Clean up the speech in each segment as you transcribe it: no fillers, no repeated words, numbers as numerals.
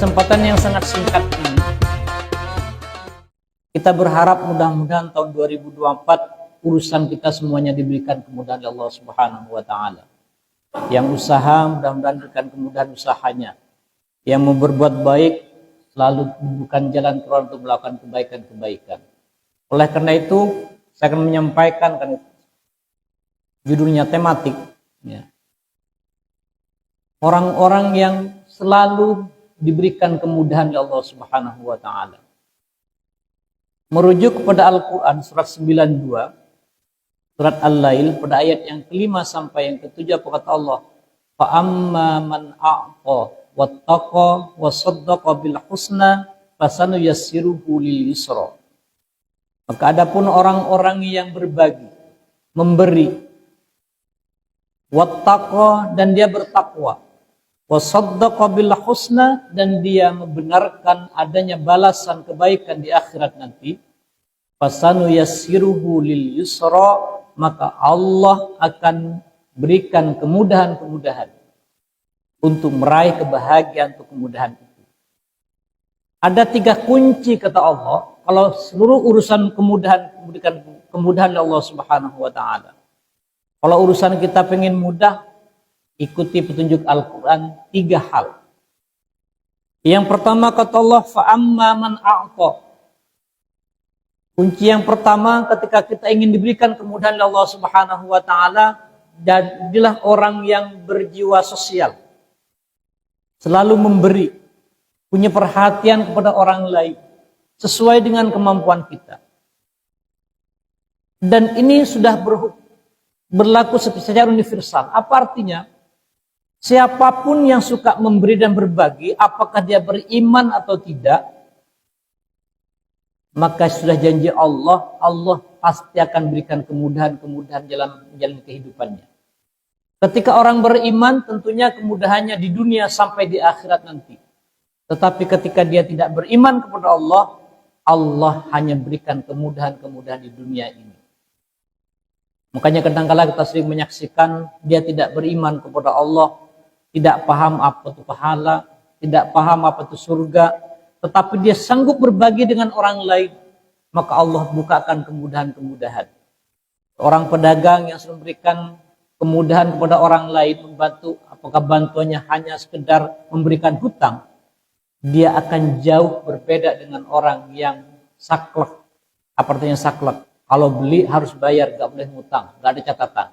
kesempatan yang sangat singkat ini, kita berharap mudah-mudahan tahun 2024 urusan kita semuanya diberikan kemudahan oleh Allah Subhanahu wa taala. Yang usaha mudah-mudahan diberikan kemudahan usahanya. Yang mau berbuat baik selalu bukan jalan keluar untuk melakukan kebaikan-kebaikan. Oleh karena itu, saya akan menyampaikan judulnya tematik, ya. Orang-orang yang selalu diberikan kemudahan oleh Allah Subhanahu wa taala. Merujuk kepada Al-Qur'an surat 92, surat Al-Lail pada ayat yang kelima sampai yang ketujuh, kata Allah, fa amma man a'ta wattaqa wa saddaqa bil husna fasanuyassiruhu lil yusra. Maka adapun orang-orang yang berbagi, memberi, wattaqa dan dia bertakwa, wa saddaqa bil husna dan dia membenarkan adanya balasan kebaikan di akhirat nanti, fasanuyassiruhu lil yusra, maka Allah akan berikan kemudahan-kemudahan untuk meraih kebahagiaan, untuk kemudahan itu. Ada 3 kunci kata Allah kalau seluruh urusan kemudahan Allah Subhanahu wa taala. Kalau urusan kita pengen mudah, ikuti petunjuk Al-Quran 3 hal. Yang pertama kata Allah, fa'amma man a'ta. Kunci yang pertama ketika kita ingin diberikan kemudahan Allah Subhanahu wa taala, jadilah orang yang berjiwa sosial. Selalu memberi, punya perhatian kepada orang lain sesuai dengan kemampuan kita. Dan ini sudah berlaku secara universal. Apa artinya? Siapapun yang suka memberi dan berbagi, apakah dia beriman atau tidak, maka sudah janji Allah, Allah pasti akan berikan kemudahan-kemudahan jalan kehidupannya. Ketika orang beriman, tentunya kemudahannya di dunia sampai di akhirat nanti. Tetapi ketika dia tidak beriman kepada Allah, Allah hanya berikan kemudahan-kemudahan di dunia ini. Makanya kadang-kala kita sering menyaksikan dia tidak beriman kepada Allah, tidak paham apa itu pahala, tidak paham apa itu surga, tetapi dia sanggup berbagi dengan orang lain, maka Allah bukakan kemudahan-kemudahan. Orang pedagang yang selalu memberikan kemudahan kepada orang lain, membantu, apakah bantuannya hanya sekedar memberikan hutang, dia akan jauh berbeda dengan orang yang saklek. Apa artinya saklek? Kalau beli harus bayar, gak boleh ngutang, gak ada catatan.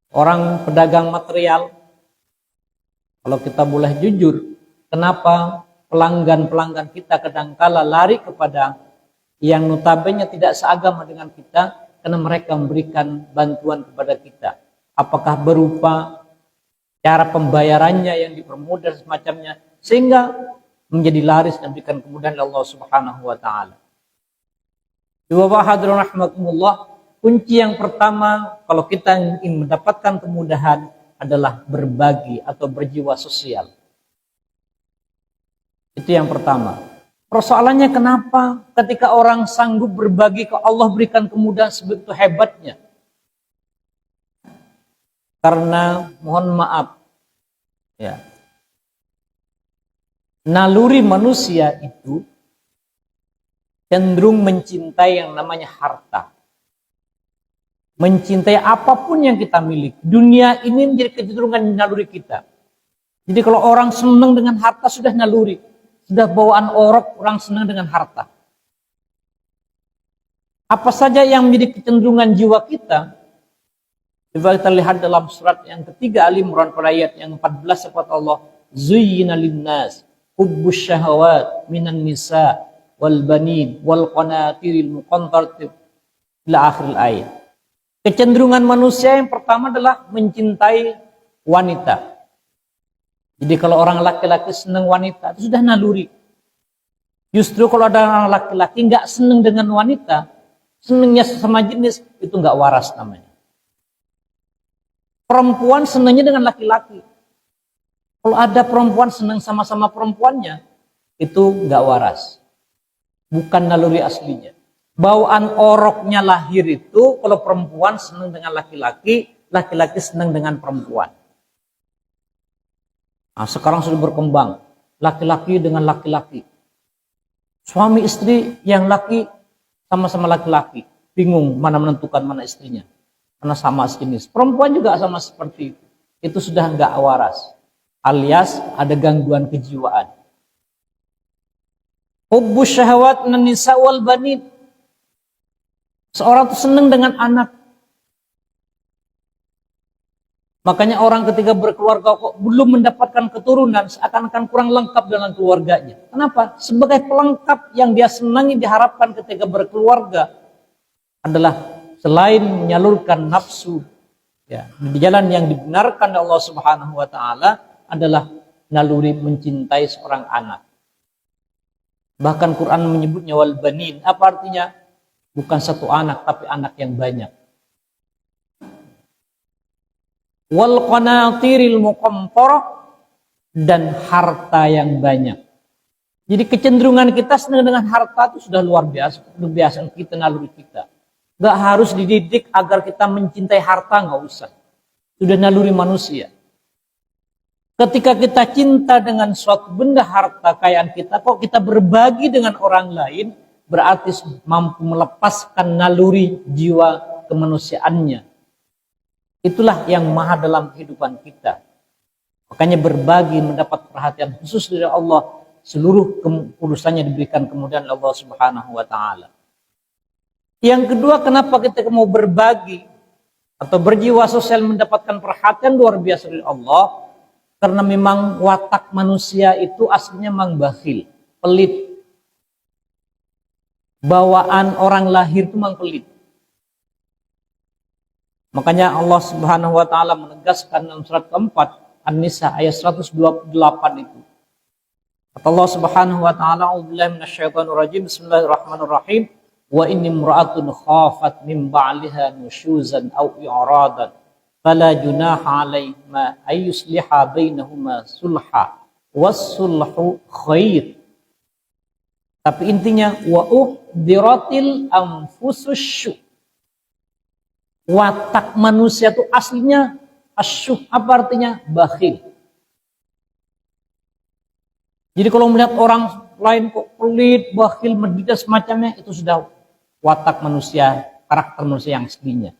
Orang pedagang material, kalau kita boleh jujur, kenapa pelanggan-pelanggan kita kadangkala lari kepada yang notabene tidak seagama dengan kita, karena mereka memberikan bantuan kepada kita. Apakah berupa cara pembayarannya yang dipermudah semacamnya, sehingga menjadi laris dan berikan kemudahan Allah Subhanahu wa taala. Bapak hadirin rahimakumullah, kunci yang pertama kalau kita ingin mendapatkan kemudahan adalah berbagi atau berjiwa sosial. Itu yang pertama. Persoalannya kenapa ketika orang sanggup berbagi, ke Allah berikan kemudahan sebegitu hebatnya? Karena mohon maaf, ya, naluri manusia itu cenderung mencintai yang namanya harta. Mencintai apapun yang kita miliki. Dunia ini menjadi kecenderungan naluri kita. Jadi kalau orang senang dengan harta sudah naluri. Sudah bawaan orang senang dengan harta. Apa saja yang menjadi kecenderungan jiwa kita? Coba kita lihat dalam surat yang ketiga Ali Imran pada ayat yang 14, kata Allah, Zuyyina linnas hubbus syahawat minan nisa wal banin wal qanatiril muqantarati ila akhir ayat. Kecenderungan manusia yang pertama adalah mencintai wanita. Jadi kalau orang laki-laki senang wanita, itu sudah naluri. Justru kalau ada orang laki-laki nggak senang dengan wanita, senangnya sesama jenis, itu nggak waras namanya. Perempuan senangnya dengan laki-laki. Kalau ada perempuan senang sama-sama perempuannya, itu nggak waras. Bukan naluri aslinya. Bawaan oroknya lahir itu, kalau perempuan senang dengan laki-laki, laki-laki senang dengan perempuan. Nah, sekarang sudah berkembang. Laki-laki dengan laki-laki. Suami istri yang laki sama-sama laki-laki. Bingung mana menentukan mana istrinya. Karena sama sejenis. Perempuan juga sama seperti itu. Itu sudah enggak waras. Alias ada gangguan kejiwaan. Hubbus syahwat minan nisa wal banin. Seorang itu senang dengan anak. Makanya orang ketika berkeluarga kok belum mendapatkan keturunan, seakan-akan kurang lengkap dalam keluarganya. Kenapa? Sebagai pelengkap yang dia senangi diharapkan ketika berkeluarga adalah selain menyalurkan nafsu ya, di jalan yang dibenarkan oleh Allah Subhanahu wa taala adalah naluri mencintai seorang anak. Bahkan Quran menyebutnya wal banin. Apa artinya? Bukan satu anak tapi anak yang banyak. Wal qanatiril muqamtarah, dan harta yang banyak. Jadi kecenderungan kita senang dengan harta itu sudah luar biasa, kebiasaan kita, naluri kita. Gak harus dididik agar kita mencintai harta, gak usah. Sudah naluri manusia. Ketika kita cinta dengan suatu benda harta kekayaan kita, kok kita berbagi dengan orang lain, berarti mampu melepaskan naluri jiwa kemanusiaannya. Itulah yang maha dalam kehidupan kita. Makanya berbagi, mendapat perhatian khusus dari Allah, seluruh urusannya diberikan kemudian Allah Subhanahu wa taala. Yang kedua, kenapa kita mau berbagi atau berjiwa sosial mendapatkan perhatian luar biasa dari Allah? Karena memang watak manusia itu aslinya memang bakhil, pelit. Bawaan orang lahir itu memang pelit. Makanya Allah Subhanahu wa taala menegaskan dalam surat keempat An-Nisa ayat 128 itu. Kata Allah Subhanahu wa taala, "A'udzubillahi minasyaitonir rajim. Bismillahirrahmanirrahim. Wa inni imra'atun khafat min ba'liha nusyuzan aw i'radan fala junaha 'alaihima ay yusliha bainahuma sulha was-sulhu khair." Tapi intinya wa uhdiratil anfususyuh. Watak manusia itu aslinya asyuh. Apa artinya? Bakhil. Jadi kalau melihat orang lain kok pelit, bakhil, mendida semacamnya, itu sudah watak manusia, karakter manusia yang aslinya.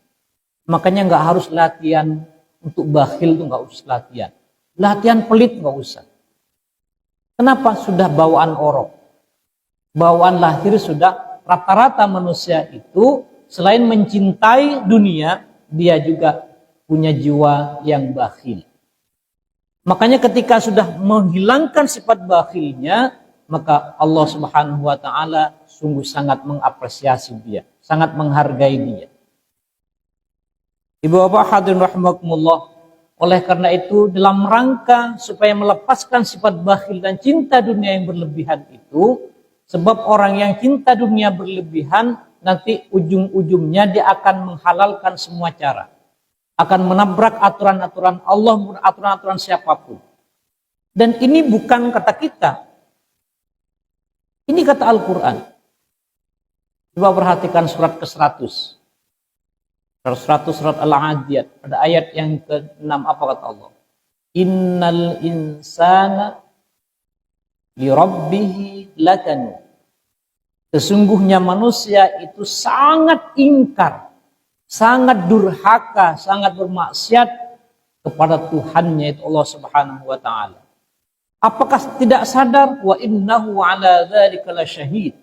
Makanya nggak harus latihan untuk bakhil, itu nggak usah latihan. Latihan pelit nggak usah. Kenapa? Sudah bawaan orok. Bawaan lahir sudah, rata-rata manusia itu selain mencintai dunia, dia juga punya jiwa yang bakhil. Makanya ketika sudah menghilangkan sifat bakhilnya, maka Allah Subhanahu wa taala sungguh sangat mengapresiasi dia, sangat menghargai dia. Ibu bapak hadirin rahimakumullah, oleh karena itu dalam rangka supaya melepaskan sifat bakhil dan cinta dunia yang berlebihan itu, sebab orang yang cinta dunia berlebihan nanti ujung-ujungnya dia akan menghalalkan semua cara. Akan menabrak aturan-aturan Allah, aturan-aturan siapapun. Dan ini bukan kata kita. Ini kata Al-Quran. Coba perhatikan surat ke-100. Surat Al-Adiyat. Pada ayat yang ke-6 apa kata Allah? Innal insana lirabbihi lakanu. Sesungguhnya manusia itu sangat ingkar, sangat durhaka, sangat bermaksiat kepada Tuhannya itu Allah Subhanahu wa taala. Apakah tidak sadar? Wa innahu ala dzalika lasyahid.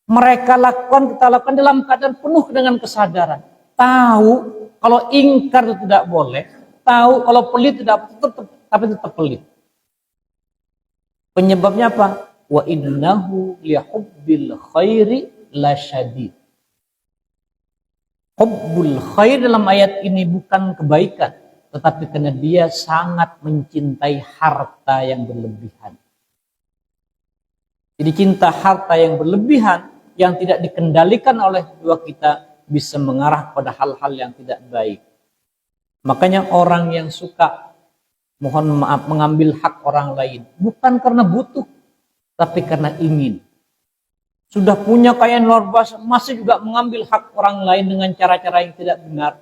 Mereka lakukan, kita lakukan dalam keadaan penuh dengan kesadaran. Tahu kalau ingkar itu tidak boleh, tahu kalau pelit tidak, tapi tetap pelit. Penyebabnya apa? Wa innahu lihubbil khairi lasyadid. Hubbul khair dalam ayat ini bukan kebaikan, tetapi karena dia sangat mencintai harta yang berlebihan. Jadi cinta harta yang berlebihan yang tidak dikendalikan oleh jiwa kita bisa mengarah pada hal-hal yang tidak baik. Makanya orang yang suka, mohon maaf, mengambil hak orang lain bukan karena butuh, tapi karena ingin. Sudah punya kekayaan luar biasa, masih juga mengambil hak orang lain dengan cara-cara yang tidak benar.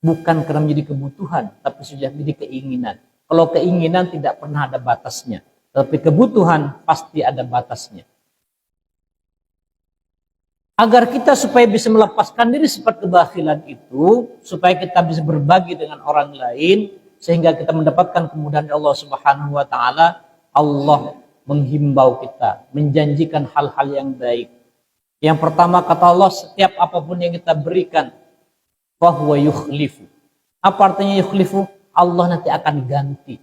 Bukan karena menjadi kebutuhan, tapi sudah menjadi keinginan. Kalau keinginan tidak pernah ada batasnya, tapi kebutuhan pasti ada batasnya. Agar kita supaya bisa melepaskan diri sifat kebakhilan itu, supaya kita bisa berbagi dengan orang lain, sehingga kita mendapatkan kemudahan dari Allah Subhanahu wa taala, Allah menghimbau kita, menjanjikan hal-hal yang baik. Yang pertama kata Allah, setiap apapun yang kita berikan, fahuwa yukhlifu. Apa artinya yukhlifu? Allah nanti akan ganti.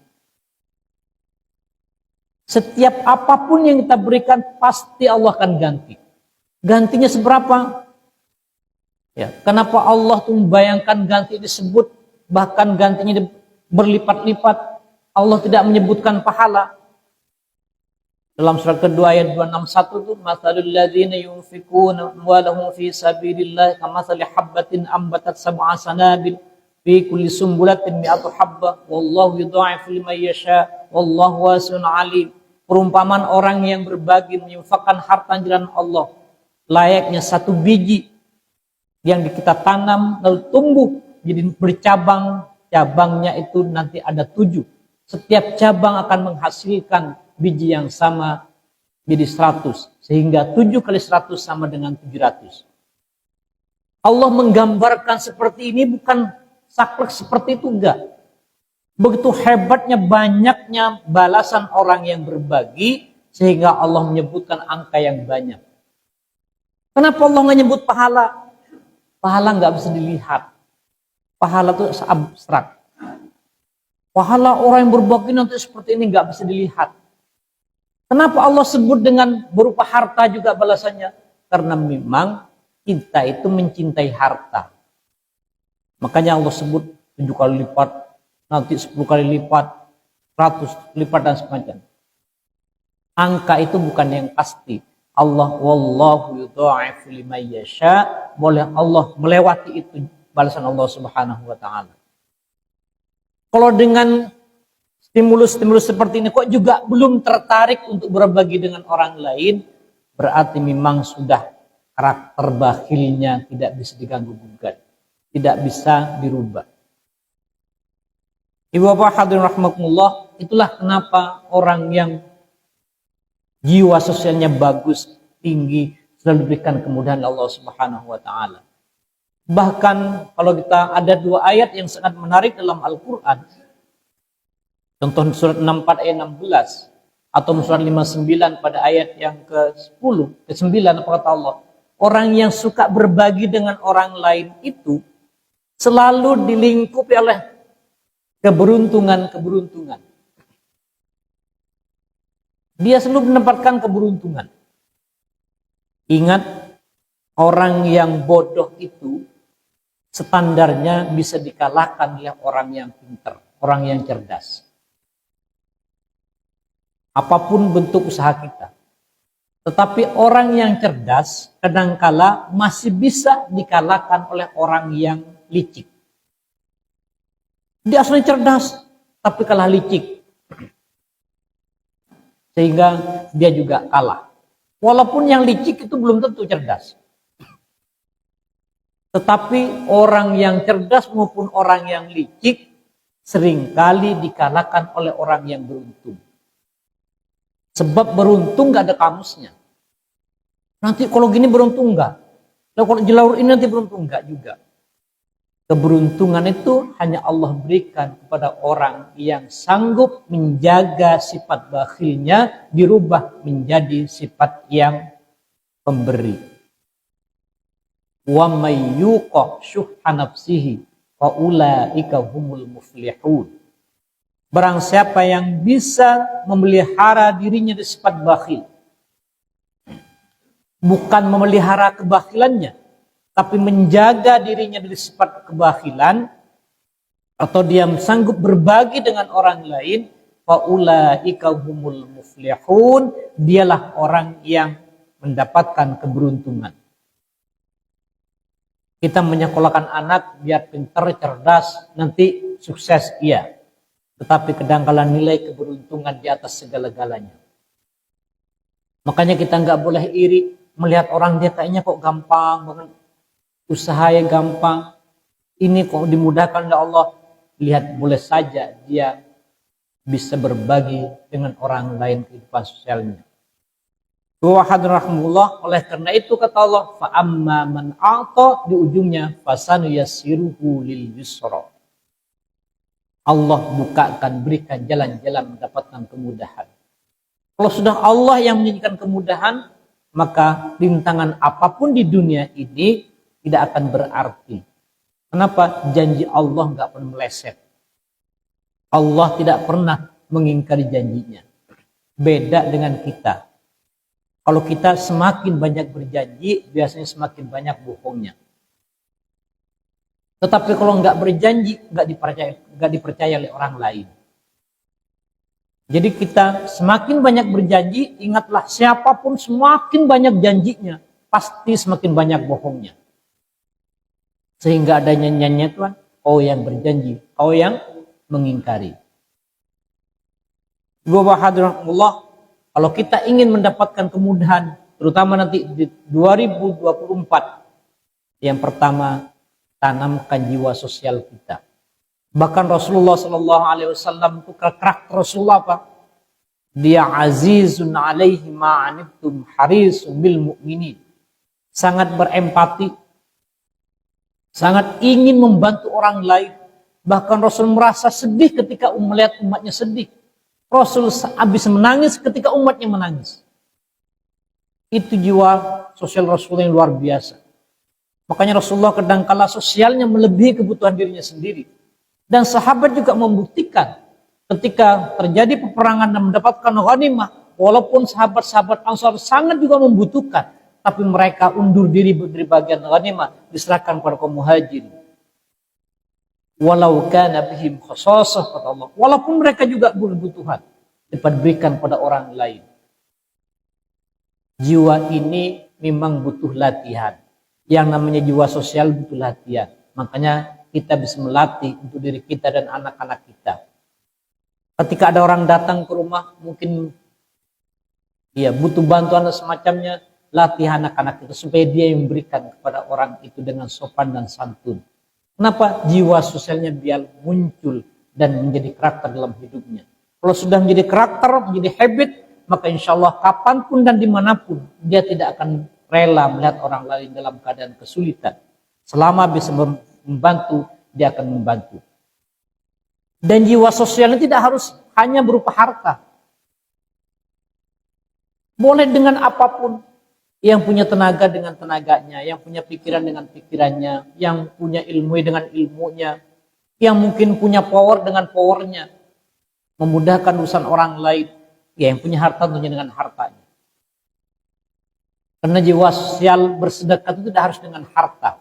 Setiap apapun yang kita berikan, pasti Allah akan ganti. Gantinya seberapa? Ya, kenapa Allah tuh membayangkan ganti disebut, bahkan gantinya berlipat-lipat. Allah tidak menyebutkan pahala. Dalam surat kedua ayat 261 itu, masalul ladzina yunfikuna amwalahum fi sabilillah kamathali habbatin ambatat sab'a sanabil fi kulli sumbulatin mi'atu habbah wallahu yudha'ifu liman yasha wallahu wasi'un 'alim. Perumpamaan orang yang berbagi menyinfakkan harta jalan Allah layaknya satu biji yang kita tanam lalu tumbuh jadi bercabang, cabangnya itu nanti ada 7. Setiap cabang akan menghasilkan biji yang sama jadi 100, sehingga 7 kali 100 sama dengan 700. Allah menggambarkan seperti ini bukan saklek seperti itu, enggak. Begitu hebatnya banyaknya balasan orang yang berbagi, sehingga Allah menyebutkan angka yang banyak. Kenapa Allah nggak nyebut pahala? Pahala nggak bisa dilihat. Pahala itu abstrak. Pahala orang yang berbagi nanti seperti ini nggak bisa dilihat. Kenapa Allah sebut dengan berupa harta juga balasannya? Karena memang kita itu mencintai harta. Makanya Allah sebut 7 kali lipat, nanti 10 kali lipat, 100 lipat dan semacam. Angka itu bukan yang pasti. Allah wallahu yudha'ifu liman yasha, boleh Allah melewati itu balasan Allah Subhanahu wa taala. Kalau dengan stimulus-stimulus seperti ini kok juga belum tertarik untuk berbagi dengan orang lain, berarti memang sudah karakter bakhilnya tidak bisa diganggu gugat, tidak bisa dirubah. Ibu bapak hadirin rahimakumullah, itulah kenapa orang yang jiwa sosialnya bagus, tinggi, selalu diberikan kemudahan Allah Subhanahu wa taala. Bahkan kalau kita ada 2 ayat yang sangat menarik dalam Al-Qur'an. Contoh surat 64 ayat 16 atau surat 59 pada ayat yang ke-10, ke-9 apa kata Allah? Orang yang suka berbagi dengan orang lain itu selalu dilingkupi oleh keberuntungan-keberuntungan. Dia selalu mendapatkan keberuntungan. Ingat, orang yang bodoh itu standarnya bisa dikalahkan oleh orang yang pintar, orang yang cerdas. Apapun bentuk usaha kita. Tetapi orang yang cerdas kadangkala masih bisa dikalahkan oleh orang yang licik. Dia aslinya cerdas, tapi kalah licik. Sehingga dia juga kalah. Walaupun yang licik itu belum tentu cerdas. Tetapi orang yang cerdas maupun orang yang licik seringkali dikalahkan oleh orang yang beruntung. Sebab beruntung gak ada kamusnya. Nanti kalau gini beruntung enggak? Kalau jalur ini nanti beruntung enggak juga. Keberuntungan itu hanya Allah berikan kepada orang yang sanggup menjaga sifat bakhilnya dirubah menjadi sifat yang pemberi. Wa may yuqa syuhha nafsihi fa ulaika humul muflihun. Barang siapa yang bisa memelihara dirinya dari sifat bakhil, bukan memelihara kebakhilannya, tapi menjaga dirinya dari sifat kebakhilan, atau dia sanggup berbagi dengan orang lain, faulaika humul muflihun, dialah orang yang mendapatkan keberuntungan. Kita menyekolahkan anak biar pintar, cerdas, nanti sukses, iya. Tetapi kadangkala nilai keberuntungan di atas segala-galanya. Makanya kita nggak boleh iri melihat orang dia kayaknya kok gampang banget. Usahanya gampang, ini kok dimudahkan oleh Allah. Lihat boleh saja dia bisa berbagi dengan orang lain kehidupan sosialnya. Rahimahullah, oleh karena itu kata Allah, fa amma man a'ta, di ujungnya fasanu yassiruhu lil yusra. Allah bukakan, berikan jalan-jalan mendapatkan kemudahan. Kalau sudah Allah yang menjadikan kemudahan, maka rintangan apapun di dunia ini tidak akan berarti. Kenapa? Janji Allah nggak pernah meleset. Allah tidak pernah mengingkari janjinya. Beda dengan kita. Kalau kita semakin banyak berjanji, biasanya semakin banyak bohongnya. Tetapi kalau nggak berjanji, nggak dipercaya oleh orang lain. Jadi kita semakin banyak berjanji, ingatlah siapapun semakin banyak janjinya, pasti semakin banyak bohongnya. Sehingga ada nyanyiannya Tuhan, kau yang berjanji, kau yang mengingkari. Subhanallah. Kalau kita ingin mendapatkan kemudahan, terutama nanti di 2024, yang pertama, tanamkan jiwa sosial kita. Bahkan Rasulullah SAW itu karakter Rasulullah apa? Dia azizun alaihi ma'anittum harisun bil mu'minin. Sangat berempati, sangat ingin membantu orang lain. Bahkan Rasul merasa sedih ketika melihat umatnya sedih. Rasul habis menangis ketika umatnya menangis. Itu jiwa sosial Rasul yang luar biasa. Makanya Rasulullah kadangkala sosialnya melebihi kebutuhan dirinya sendiri. Dan sahabat juga membuktikan ketika terjadi peperangan dan mendapatkan ghanimah, walaupun sahabat-sahabat Ansar sangat juga membutuhkan, tapi mereka undur diri dari bagian ghanimah, diserahkan kepada kaum Muhajirin. Walau kana bihim khasasah, kata Allah. Walaupun mereka juga berkebutuhan, diberikan pada orang lain. Jiwa ini memang butuh latihan. Yang namanya jiwa sosial butuh latihan. Makanya kita bisa melatih untuk diri kita dan anak-anak kita. Ketika ada orang datang ke rumah, mungkin ya butuh bantuan dan semacamnya, latih anak-anak itu supaya dia yang memberikan kepada orang itu dengan sopan dan santun. Kenapa? Jiwa sosialnya biar muncul dan menjadi karakter dalam hidupnya. Kalau sudah menjadi karakter, menjadi habit, maka insya Allah kapanpun dan dimanapun dia tidak akan rela melihat orang lain dalam keadaan kesulitan. Selama bisa membantu, dia akan membantu. Dan jiwa sosialnya tidak harus hanya berupa harta. Boleh dengan apapun. Yang punya tenaga dengan tenaganya, yang punya pikiran dengan pikirannya, yang punya ilmu dengan ilmunya, yang mungkin punya power dengan powernya, memudahkan urusan orang lain, ya yang punya harta tentunya dengan hartanya. Karena jiwa sosial bersedekah itu tidak harus dengan harta.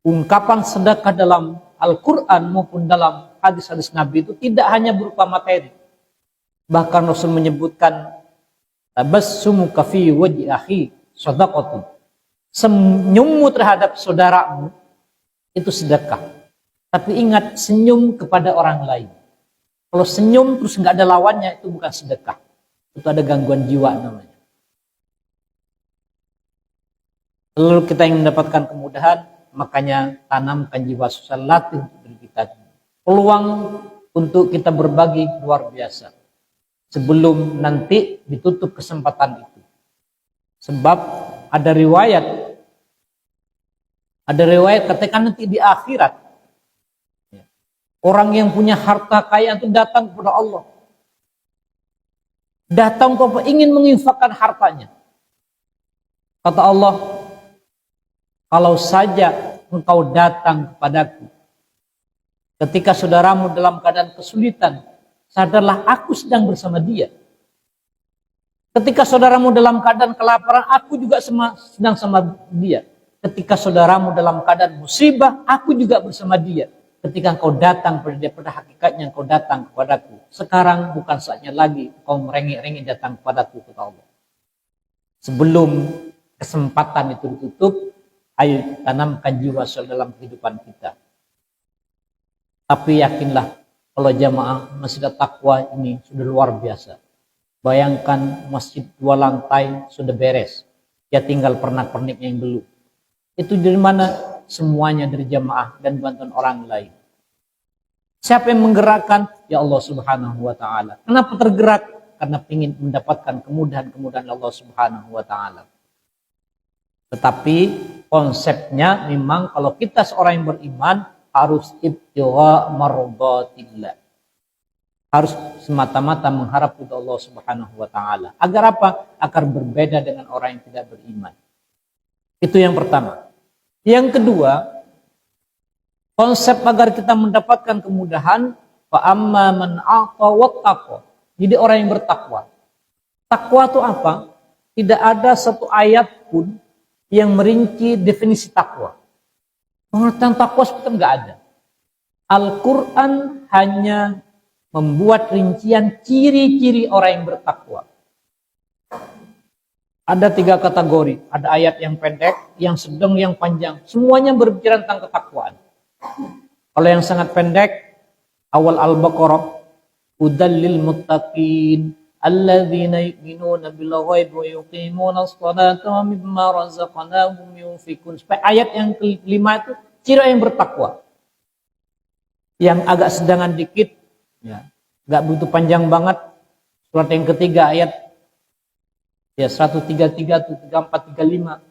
Ungkapan sedekah dalam Al-Quran maupun dalam hadis-hadis Nabi itu tidak hanya berupa materi. Bahkan Rasul menyebutkan tabassumuka fi wajhi akhi shadaqatun. Senyummu terhadap saudaramu itu sedekah. Tapi ingat, senyum kepada orang lain. Kalau senyum terus nggak ada lawannya, itu bukan sedekah. Itu ada gangguan jiwa namanya. Lalu kita ingin mendapatkan kemudahan, makanya tanamkan jiwa sosial, latih diri kita. Peluang untuk kita berbagi luar biasa. Sebelum nanti ditutup kesempatan itu. Sebab ada riwayat ketika nanti di akhirat, orang yang punya harta kaya itu datang kepada Allah. Datang untuk ingin menginfakkan hartanya. Kata Allah, kalau saja engkau datang kepadaku ketika saudaramu dalam keadaan kesulitan, sadarlah aku sedang bersama dia. Ketika saudaramu dalam keadaan kelaparan, aku juga sedang sama dia. Ketika saudaramu dalam keadaan musibah, aku juga bersama dia. Ketika engkau datang pada dia, pada hakikatnya engkau datang kepadaku. Sekarang bukan saatnya lagi engkau merengek-rengek datang kepadaku, kata Allah. Sebelum kesempatan itu ditutup, ayo tanamkan jiwa sosial dalam kehidupan kita. Tapi yakinlah, kalau jamaah masjid takwa ini sudah luar biasa. Bayangkan masjid 2 lantai sudah beres. Ya tinggal pernak-pernik yang belum. Itu dari mana? Semuanya dari jamaah dan bantuan orang lain. Siapa yang menggerakkan? Ya Allah Subhanahu wa taala. Kenapa tergerak? Karena ingin mendapatkan kemudahan-kemudahan Allah Subhanahu wa taala. Tetapi konsepnya memang kalau kita seorang yang beriman harus ibtigha mardatillah. Harus semata-mata mengharap ridha Allah Subhanahu wa taala. Agar apa? Agar berbeda dengan orang yang tidak beriman. Itu yang pertama. Yang kedua, konsep agar kita mendapatkan kemudahan, fa amma man a'ta wattaqa. Jadi orang yang bertakwa. Takwa itu apa? Tidak ada satu ayat pun yang merinci definisi takwa. Pengertian takwa seperti enggak ada. Al-Quran hanya membuat rincian ciri-ciri orang yang bertakwa. Ada 3 kategori. Ada ayat yang pendek, yang sedang, yang panjang. Semuanya berbicara tentang ketakwaan. Kalau yang sangat pendek, awal Al-Baqarah, hudal lil muttaqin alladzina yu'minuna bil ghaib wa yuqimuna as-salata wa mimma razaqnahum yunfikun. Sampai ayat yang kelima itu ciri yang bertakwa. Yang agak sedangan dikit, ya, enggak butuh panjang banget. Surat yang ketiga ayat ya 133 tuh 34 35.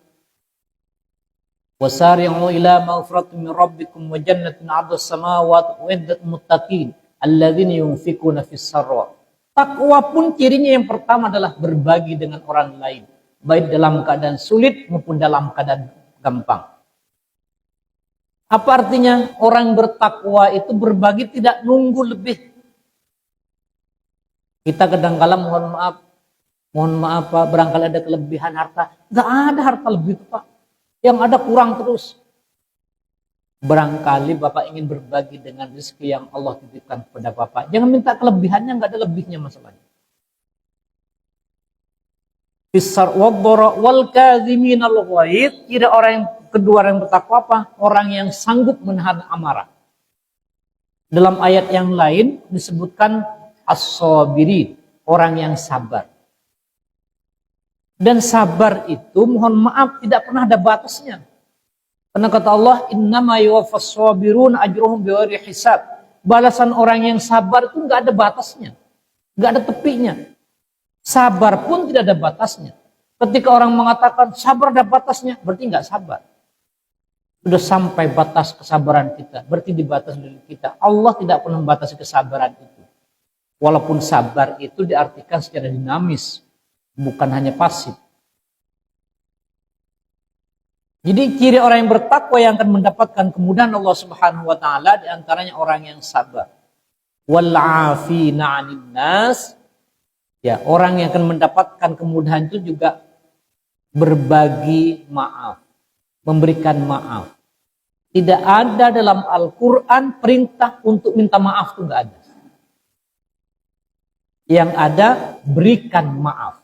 Wasari'u ila maghfiratin min rabbikum wa jannatin 'ardas samawati wa 'iddat muttaqin alladzina yunfikuna fis sarra. Takwa pun cirinya yang pertama adalah berbagi dengan orang lain, baik dalam keadaan sulit maupun dalam keadaan gampang. Apa artinya? Orang bertakwa itu berbagi tidak nunggu lebih. Kita kadang-kala mohon maaf Pak, barangkali ada kelebihan harta. Enggak ada harta lebih Pak. Yang ada kurang terus. Barangkali Bapak ingin berbagi dengan rezeki yang Allah titipkan kepada Bapak. Jangan minta kelebihannya, enggak ada lebihnya masalahnya. Fisar wabbara wal kadhiminal ghaid. Kira orang yang kedua yang bertakwa apa? Orang yang sanggup menahan amarah. Dalam ayat yang lain disebutkan as-sabirin, orang yang sabar. Dan sabar itu mohon maaf tidak pernah ada batasnya. Karena kata Allah, innama yuwaffas sabirun ajruhum bighairi hisab. Balasan orang yang sabar itu enggak ada batasnya. Enggak ada tepinya. Sabar pun tidak ada batasnya. Ketika orang mengatakan sabar ada batasnya, berarti enggak sabar. Sudah sampai batas kesabaran kita, berarti di batas diri kita. Allah tidak pernah membatasi kesabaran itu. Walaupun sabar itu diartikan secara dinamis, bukan hanya pasif. Jadi ciri orang yang bertakwa yang akan mendapatkan kemudahan Allah Subhanahu wa taala di antaranya orang yang sabar. Wal 'afina 'anil nas. Ya, orang yang akan mendapatkan kemudahan itu juga berbagi maaf, memberikan maaf. Tidak ada dalam Al-Qur'an perintah untuk minta maaf, itu enggak ada. Yang ada berikan maaf.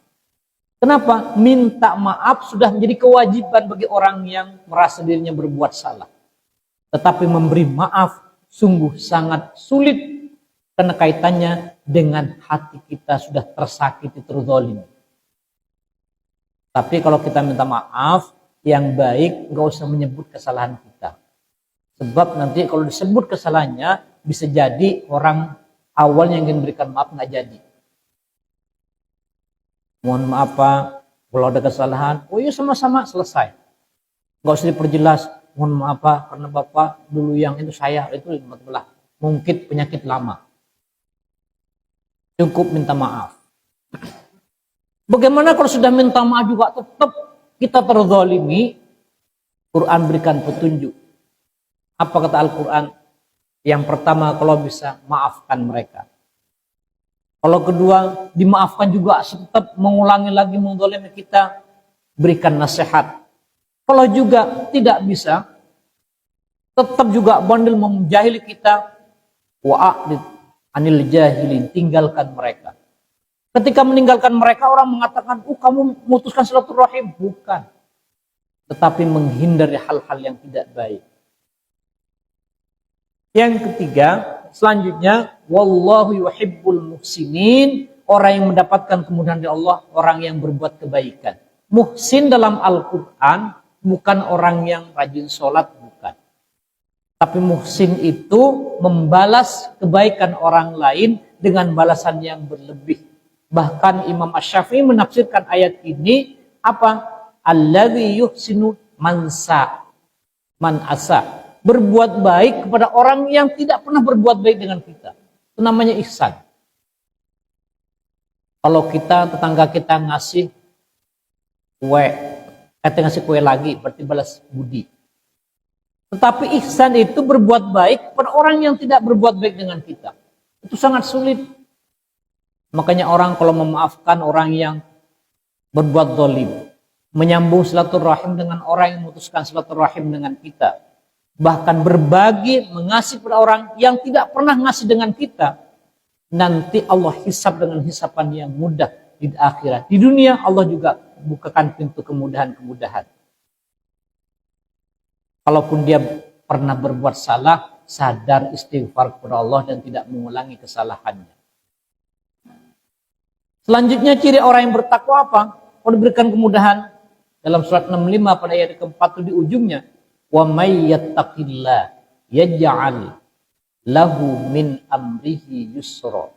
Kenapa? Minta maaf sudah menjadi kewajiban bagi orang yang merasa dirinya berbuat salah. Tetapi memberi maaf sungguh sangat sulit karena kaitannya dengan hati kita sudah tersakiti, terzalimi. Tapi kalau kita minta maaf, yang baik nggak usah menyebut kesalahan kita. Sebab nanti kalau disebut kesalahannya bisa jadi orang awalnya yang ingin berikan maaf nggak jadi. Mohon maaf Pak, kalau ada kesalahan, oh iya sama-sama selesai. Nggak usah diperjelas, mohon maaf Pak, karena Bapak dulu yang itu saya, itu belah. Mungkin penyakit lama. Cukup minta maaf. Bagaimana kalau sudah minta maaf juga tetap kita terzalimi? Quran berikan petunjuk. Apa kata Al-Quran? Yang pertama, kalau bisa maafkan mereka. Kalau kedua, dimaafkan juga tetap mengulangi lagi menzalimi kita, berikan nasihat. Kalau juga tidak bisa, tetap juga bandel menjahili kita, wa'adid anil jahilin, tinggalkan mereka. Ketika meninggalkan mereka, orang mengatakan, kamu memutuskan silaturahim. Bukan. Tetapi menghindari hal-hal yang tidak baik. Yang ketiga, selanjutnya, wallahu yuhibbul muhsinin, orang yang mendapatkan kemudahan dari Allah, orang yang berbuat kebaikan. Muhsin dalam Al-Quran bukan orang yang rajin sholat, bukan. Tapi muhsin itu membalas kebaikan orang lain dengan balasan yang berlebih. Bahkan Imam Asy-Syafi'i menafsirkan ayat ini apa? Alladzi yuhsinu man asa. Berbuat baik kepada orang yang tidak pernah berbuat baik dengan kita. Itu namanya ihsan. Kalau tetangga kita ngasih kue, kita ngasih kue lagi, berarti balas budi. Tetapi ihsan itu berbuat baik kepada orang yang tidak berbuat baik dengan kita. Itu sangat sulit. Makanya orang kalau memaafkan orang yang berbuat zalim, menyambung silaturahim dengan orang yang memutuskan silaturahim dengan kita, bahkan berbagi, mengasihi pada orang yang tidak pernah ngasih dengan kita, nanti Allah hisab dengan hisapan yang mudah di akhirat. Di dunia Allah juga bukakan pintu kemudahan-kemudahan. Kalaupun dia pernah berbuat salah, sadar istighfar kepada Allah dan tidak mengulangi kesalahannya. Selanjutnya ciri orang yang bertakwa apa? Kalau diberikan kemudahan dalam surat 65 pada ayat keempat itu di ujungnya, wa may yattaqillah yaj'al lahu min amrihi yusra.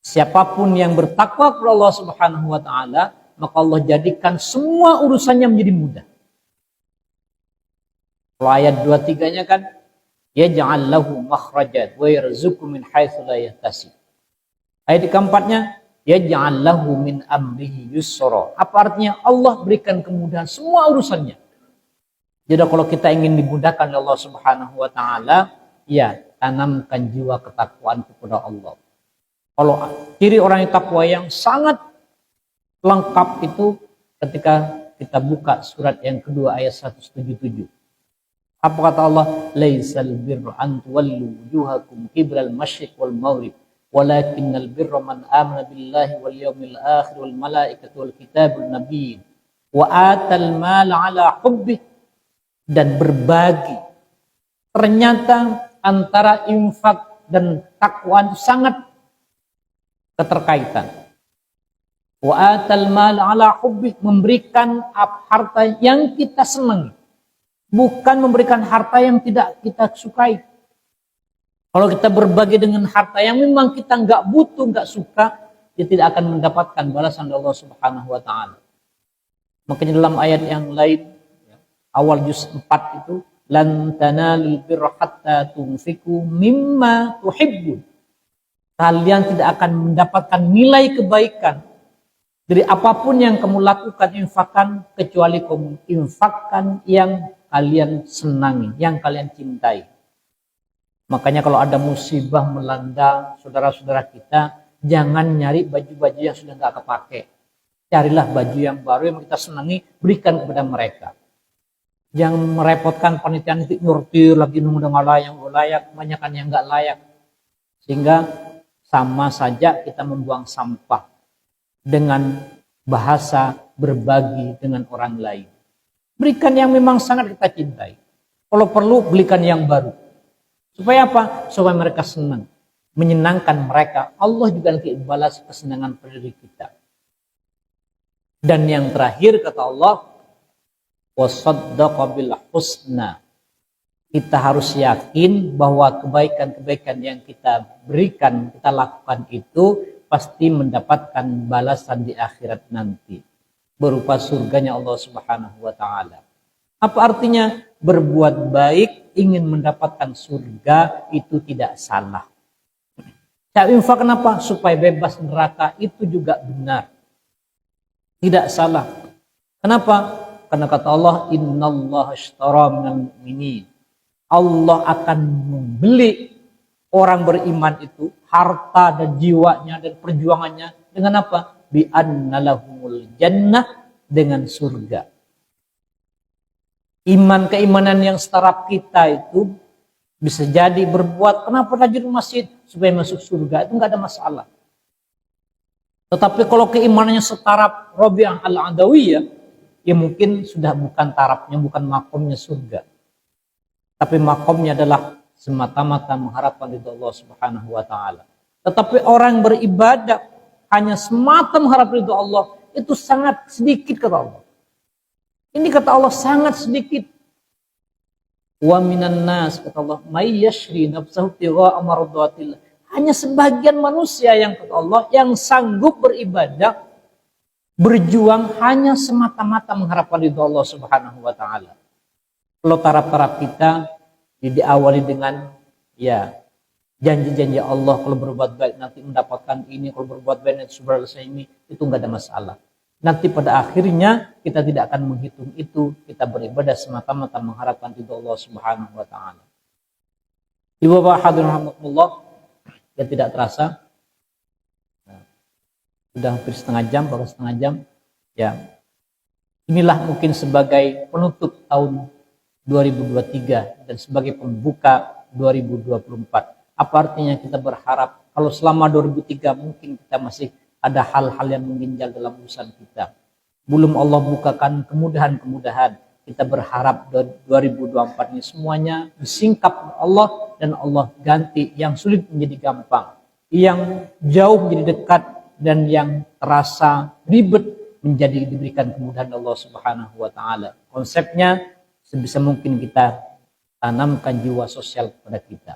Siapapun yang bertakwa kepada Allah Subhanahu wa taala, maka Allah jadikan semua urusannya menjadi mudah. Kalau ayat 23-nya kan yaj'al lahu makhrajan wa yarzuqhu min haitsu la yahtasib. Ayat keempatnya yaj'al lahu min amrihi yusra. Apa artinya? Allah berikan kemudahan semua urusannya. Jadi kalau kita ingin dimudahkan oleh Allah Subhanahu wa taala, ya tanamkan jiwa ketakwaan kepada Allah. Kalau ciri orang yang takwa yang sangat lengkap itu ketika kita buka surat yang kedua ayat 177. Apa kata Allah? Laisal birru an tuwallu wujuhakum qibral masyriq wal maghrib walakinnal birra man amana billahi wal yawmil akhir wal malaikati wal kitabul nabiyyin wa atal mal ala hubbih, dan berbagi. Ternyata antara infak dan takwa itu sangat keterkaitan. Wa atal mal ala hubbih, memberikan harta yang kita senangi, bukan memberikan harta yang tidak kita sukai. Kalau kita berbagi dengan harta yang memang kita nggak butuh, nggak suka, dia tidak akan mendapatkan balasan dari Allah Subhanahu wa taala. Makanya dalam ayat yang lain, awal juz 4 itu, lan tanalul birra hatta tunfiqu mimma tuhibbun. Kalian tidak akan mendapatkan nilai kebaikan dari apapun yang kamu lakukan, infakkan, kecuali kamu infakkan yang kalian senangi, yang kalian cintai. Makanya kalau ada musibah melanda saudara-saudara kita, jangan nyari baju-baju yang sudah nggak kepake. Carilah baju yang baru yang kita senangi, berikan kepada mereka. Jangan merepotkan panitia nanti nyortir lagi nunggu nggak layak, kebanyakan yang nggak layak. Sehingga sama saja kita membuang sampah dengan bahasa berbagi dengan orang lain. Berikan yang memang sangat kita cintai. Kalau perlu belikan yang baru. Supaya apa? Supaya mereka senang. Menyenangkan mereka. Allah juga nanti balas kesenangan pada diri kita. Dan yang terakhir kata Allah, wasaddaqa bil husna. Kita harus yakin bahwa kebaikan-kebaikan yang kita berikan, kita lakukan itu pasti mendapatkan balasan di akhirat nanti. Berupa surganya Allah Subhanahu wa taala. Apa artinya? Berbuat baik, ingin mendapatkan surga, itu tidak salah. Infak kenapa? Supaya bebas neraka, itu juga benar. Tidak salah. Kenapa? Karena kata Allah, innallaha ashtara minal mu'minin. Allah akan membeli orang beriman itu, harta dan jiwanya dan perjuangannya dengan apa? Bi anna lahumul jannah, dengan surga. Keimanan yang setara kita itu bisa jadi berbuat, kenapa rajin masjid? Supaya masuk surga, itu nggak ada masalah. Tetapi kalau keimanannya setara Rabi'ah al-Adawiyah, ya mungkin sudah bukan tarafnya, bukan makomnya surga. Tapi makomnya adalah semata-mata mengharapkan ridha Allah Subhanahu wa taala. Tetapi orang beribadah hanya semata mengharap ridha Allah, itu sangat sedikit kata Allah. Ini kata Allah sangat sedikit. Wa minan nas, kata Allah, may yashri nafsahu tigha'a mardatillah. Hanya sebagian manusia yang, kata Allah, yang sanggup beribadah, berjuang hanya semata-mata mengharapkan ridho Allah Subhanahu wa taala. Kalau taraf-taraf kita diawali dengan ya janji-janji Allah, kalau berbuat baik nanti mendapatkan ini, kalau berbuat baik nanti subhanallah ini, itu enggak ada masalah. Nanti pada akhirnya kita tidak akan menghitung itu, kita beribadah semata-mata mengharapkan ridho Allah Subhanahu wa taala. Ibu bapak hadirin rahimakumullah, ya tidak terasa sudah hampir baru setengah jam. Ya, inilah mungkin sebagai penutup tahun 2023 dan sebagai pembuka 2024. Apa artinya kita berharap kalau selama 2003 mungkin kita masih ada hal-hal yang mengginjal dalam urusan kita. Belum Allah bukakan kemudahan-kemudahan. Kita berharap 2024 ini semuanya disingkap Allah dan Allah ganti yang sulit menjadi gampang, yang jauh menjadi dekat, dan yang terasa ribet menjadi diberikan kemudahan Allah Subhanahu wa taala. Konsepnya sebisa mungkin kita tanamkan jiwa sosial kepada kita.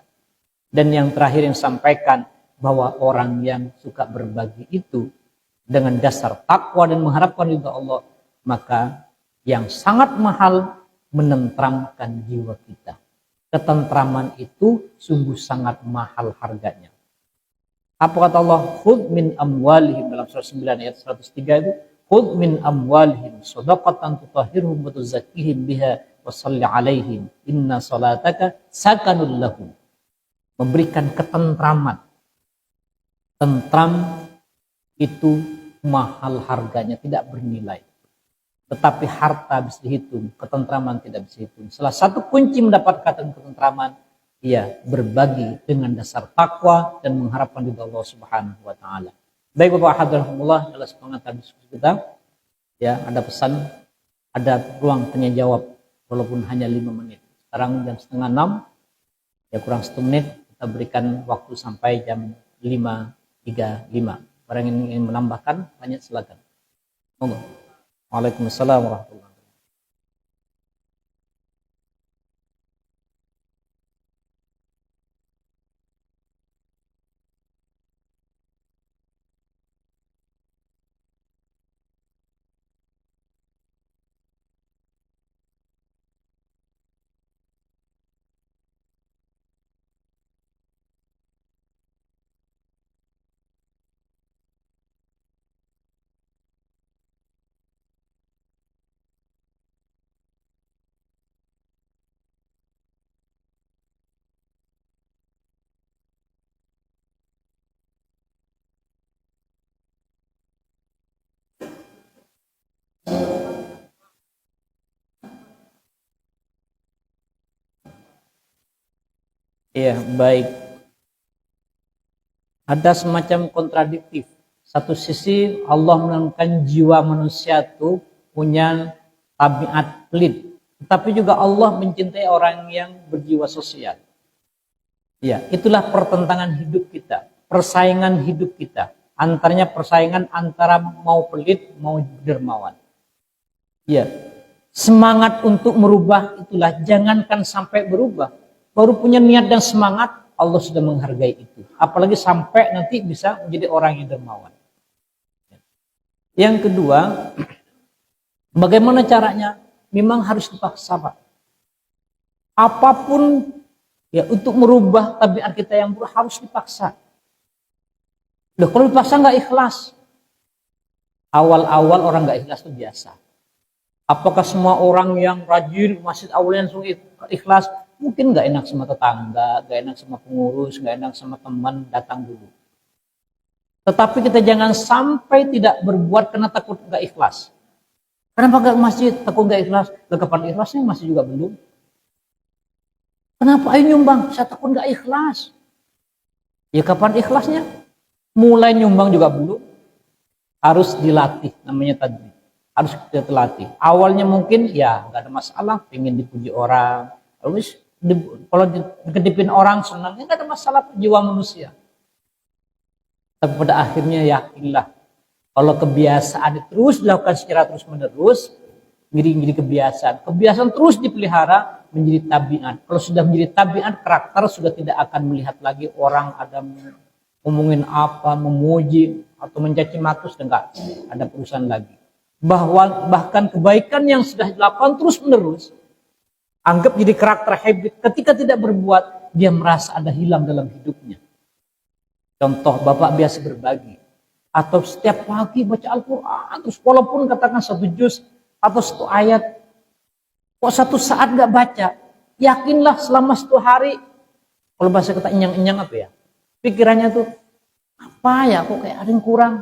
Dan yang terakhir yang sampaikan bahwa orang yang suka berbagi itu dengan dasar takwa dan mengharapkan ridha Allah, maka yang sangat mahal menentramkan jiwa kita. Ketentraman itu sungguh sangat mahal harganya. Apa kata Allah? Khudh min amwalihim, dalam surah 9 ayat 103 itu, khudh min amwalihim shadaqatan tutahhiruhum wa tuzakkihim biha wa shalli alaihim inna salataka sakanul lahum. Memberikan ketentraman. Tentram itu mahal harganya, tidak bernilai. Tetapi harta bisa dihitung, ketentraman tidak bisa dihitung. Salah satu kunci mendapatkan ketentraman, ia berbagi dengan dasar takwa dan mengharapkan ridha Allah Subhanahu wa taala. Baik Bapak hadirahumullah, dalam sepengantar diskusi kita, ya ada pesan, ada ruang tanya jawab walaupun hanya 5 menit. Sekarang jam setengah 6, ya kurang 1 menit, kita berikan waktu sampai jam 5.35. Barang yang ingin menambahkan, banyak silakan. Monggo. Waalaikumsalam warahmatullahi wabarakatuh. Iya, baik. Ada semacam kontradiktif. Satu sisi Allah menentukan jiwa manusia itu punya tabiat pelit. Tetapi juga Allah mencintai orang yang berjiwa sosial. Ya, itulah pertentangan hidup kita. Persaingan hidup kita. Antaranya persaingan antara mau pelit, mau dermawan. Ya, semangat untuk merubah itulah, jangankan sampai berubah. Baru punya niat dan semangat, Allah sudah menghargai itu. Apalagi sampai nanti bisa menjadi orang yang dermawan. Yang kedua, bagaimana caranya? Memang harus dipaksa, Pak. Apapun ya untuk merubah tabiat kita yang buruk harus dipaksa. Loh, kalau dipaksa nggak ikhlas. Awal-awal orang nggak ikhlas itu biasa. Apakah semua orang yang rajin masjid awalnya langsung ikhlas? Mungkin nggak enak sama tetangga, nggak enak sama pengurus, nggak enak sama teman, datang dulu. Tetapi kita jangan sampai tidak berbuat karena takut nggak ikhlas. Kenapa nggak masjid? Takut nggak ikhlas. Kapan ikhlasnya masih juga belum. Kenapa ayo nyumbang? Saya takut nggak ikhlas. Ya kapan ikhlasnya? Mulai nyumbang juga belum. Harus dilatih, namanya tadi. Harus kita latih. Awalnya mungkin ya nggak ada masalah, pengen dipuji orang. Terus kalau dikedipin orang senangnya nggak ada masalah jiwa manusia. Tapi pada akhirnya yakinlah, kalau kebiasaan terus dilakukan secara terus menerus, jadi kebiasaan terus dipelihara, menjadi tabiat. Kalau sudah menjadi tabiat, karakter sudah tidak akan melihat lagi orang ada ngomongin apa, memuji atau mencaci maki, sudah enggak ada urusan lagi. Bahkan kebaikan yang sudah dilakukan terus menerus, anggap jadi karakter habit. Ketika tidak berbuat, dia merasa ada hilang dalam hidupnya. Contoh, bapak biasa berbagi, atau setiap pagi baca Al-Quran, terus walaupun katakan 1 juz atau 1 ayat, kok satu saat gak baca, yakinlah selama 1 hari, kalau bahasa kita inyang-inyang apa ya, pikirannya tuh, apa ya, kok kayak ada yang kurang.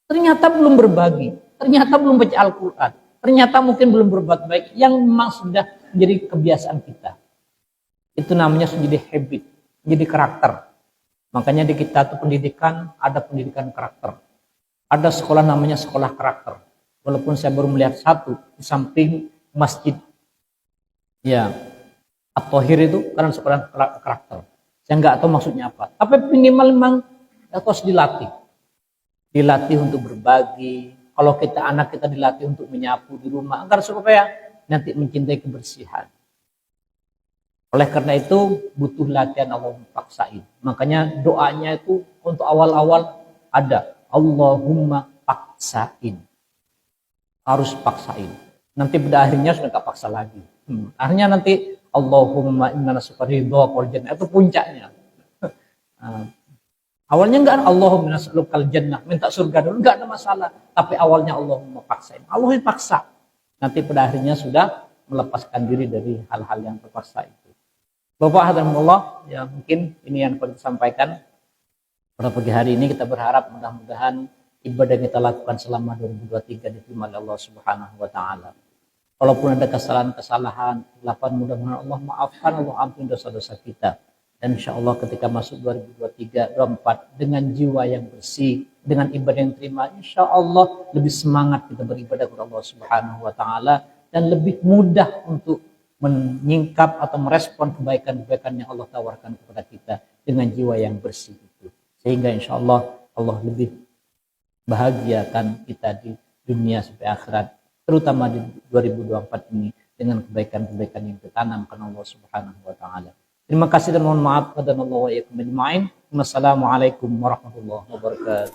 Ternyata belum berbagi, ternyata belum baca Al-Quran, ternyata mungkin belum berbuat baik, yang memang sudah menjadi kebiasaan kita. Itu namanya sudah jadi habit, jadi karakter. Makanya di kita tuh pendidikan, ada pendidikan karakter. Ada sekolah namanya sekolah karakter. Walaupun saya baru melihat 1 di samping masjid. Ya, At-Thohir itu karena sekolah karakter. Saya nggak tahu maksudnya apa. Tapi minimal memang harus dilatih. Dilatih untuk berbagi. Kalau anak kita dilatih untuk menyapu di rumah. Agar supaya nanti mencintai kebersihan. Oleh karena itu butuh latihan, Allah paksain. Makanya doanya itu untuk awal-awal ada. Allahumma paksain. Harus paksain. Nanti pada akhirnya sudah gak paksa lagi. Akhirnya nanti Allahumma inna nas'aluka ridha wal jannah. Itu puncaknya. Awalnya enggak Allahumma nas'aluka al jannah. Minta surga dulu. Enggak ada masalah. Tapi awalnya Allahumma paksain. Allah paksa. Nanti pada akhirnya sudah melepaskan diri dari hal-hal yang terpaksa itu. Bapak hadirullah, ya mungkin ini yang perlu disampaikan pada pagi hari ini. Kita berharap mudah-mudahan ibadah yang kita lakukan selama 2023 diterima oleh Allah Subhanahu wa taala. Walaupun ada kesalahan-kesalahan, mudah-mudahan Allah maafkan, Allah ampuni dosa-dosa kita. Dan insya Allah ketika masuk 2023-2024 dengan jiwa yang bersih, dengan ibadah yang terima, insya Allah lebih semangat kita beribadah kepada Allah Subhanahu wa taala dan lebih mudah untuk menyingkap atau merespon kebaikan-kebaikan yang Allah tawarkan kepada kita dengan jiwa yang bersih itu. Sehingga insya Allah Allah lebih bahagiakan kita di dunia sampai akhirat, terutama di 2024 ini dengan kebaikan-kebaikan yang ditanamkan Allah Subhanahu wa taala. Terima kasih dan mohon maaf kepada Allah wa iyyakum ajmain. Wassalamualaikum warahmatullahi wabarakatuh.